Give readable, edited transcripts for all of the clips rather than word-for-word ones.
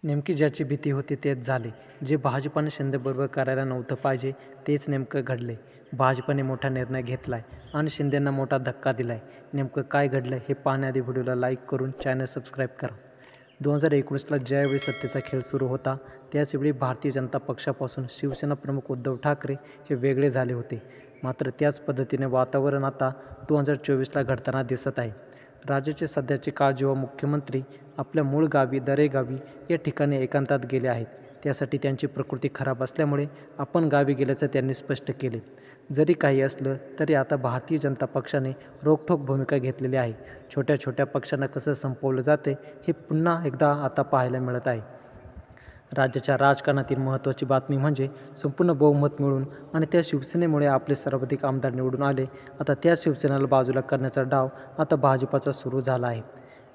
नेमकी ज्याची भीती होती तेच झाले. जे भाजपाने शिंदेबरोबर करायला नव्हतं पाहिजे तेच नेमकं घडले. भाजपाने मोठा निर्णय घेतलाय आणि शिंदेंना मोठा धक्का दिलाय. नेमकं काय घडलं हे पाहण्याआधी व्हिडिओला लाईक करून चॅनल सबस्क्राईब करा. 2019ला ज्यावेळी सत्तेचा खेळ सुरू होता त्याचवेळी भारतीय जनता पक्षापासून शिवसेना प्रमुख उद्धव ठाकरे हे वेगळे झाले होते. मात्र त्याच पद्धतीने वातावरण आता 2024ला घडताना दिसत आहे. राज्याचे सध्याचे काळजीवाहू मुख्यमंत्री आपल्या मूळ गावी दरेगावी या ठिकाणी एकांतात गेले आहेत. त्यासाठी त्यांची प्रकृती खराब असल्यामुळे आपण गावी गेल्याचं त्यांनी स्पष्ट केले. जरी काही असलं तरी आता भारतीय जनता पक्षाने रोखठोक भूमिका घेतलेली आहे. छोट्या छोट्या पक्षांना कसं संपवलं जाते हे पुन्हा एकदा आता पाहायला मिळत आहे. राज्याच्या राजकारणातील महत्त्वाची बातमी म्हणजे संपूर्ण बहुमत मिळून आणि त्या शिवसेनेमुळे आपले सर्वाधिक आमदार निवडून आले. आता त्या शिवसेनेला बाजूला करण्याचा डाव आता भाजपाचा सुरू झाला आहे.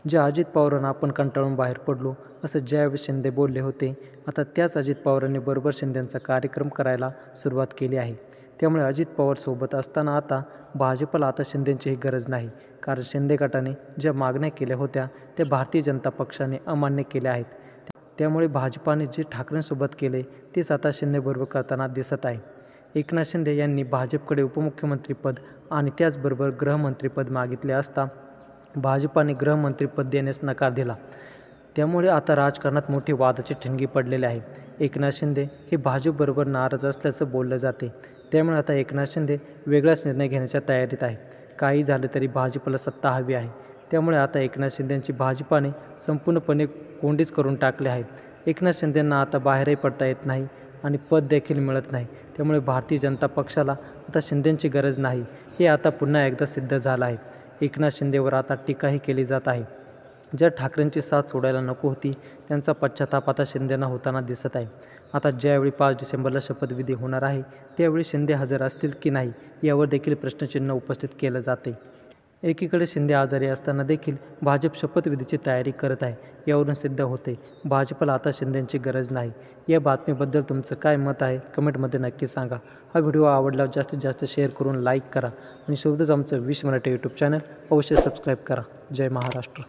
ज्या अजित पवारांना आपण कंटाळून बाहेर पडलो असं ज्यावेळी शिंदे बोलले होते, आता त्याच अजित पवारांनी बरोबर शिंदेंचा कार्यक्रम करायला सुरुवात केली आहे. त्यामुळे अजित पवार सोबत असताना आता भाजपला आता शिंदेंचीही गरज नाही. कारण शिंदे गटाने ज्या मागण्या केल्या होत्या त्या भारतीय जनता पक्षाने अमान्य केल्या आहेत. त्यामुळे भाजपाने जे ठाकरेंसोबत केले तेच आता शिंदेबरोबर करताना दिसत आहे. एकनाथ शिंदे यांनी भाजपकडे उपमुख्यमंत्रीपद आणि त्याचबरोबर गृहमंत्रीपद मागितले असता भाजपाने गृहमंत्रीपद देण्यास नकार दिला. त्यामुळे आता राजकारणात मोठी वादाची ठिणगी पडलेली आहे. एकनाथ शिंदे हे भाजपबरोबर नाराज असल्याचं बोललं जाते. त्यामुळे आता एकनाथ शिंदे वेगळाच निर्णय घेण्याच्या तयारीत आहे. काही झालं तरी भाजपला सत्ता हवी आहे. त्यामुळे आता एकनाथ शिंदेंची भाजपाने संपूर्णपणे कोंडीच करून टाकले आहे. एकनाथ शिंदेंना आता बाहेरही पडता येत नाही आणि पद देखील मिळत नाही. त्यामुळे भारतीय जनता पक्षाला आता शिंदेंची गरज नाही हे आता पुन्हा एकदा सिद्ध झालं आहे. एकनाथ शिंदेवर आता टीकाही केली जात आहे. ज्या ठाकरेंची साथ सोडायला नको होती त्यांचा पश्चाताप आता शिंदेंना होताना दिसत आहे. आता ज्यावेळी 5 डिसेंबरला शपथविधी होणार आहे त्यावेळी शिंदे हजर असतील की नाही यावर देखील प्रश्नचिन्ह उपस्थित केलं जाते. एकीकडे शिंदे आजारी असताना देखील भाजप शपथविधीची तयारी करत आहे. यावरून सिद्ध होते भाजपला आता शिंदेंची गरज नाही. या बातमीबद्दल तुमचं काय मत आहे कमेंटमध्ये नक्की सांगा. हा व्हिडिओ आवडल्यावर जास्तीत जास्त शेअर करून लाईक करा आणि सोबतच आमचं 20 मराठी यूट्यूब चॅनल अवश्य सबस्क्राईब करा. जय महाराष्ट्र.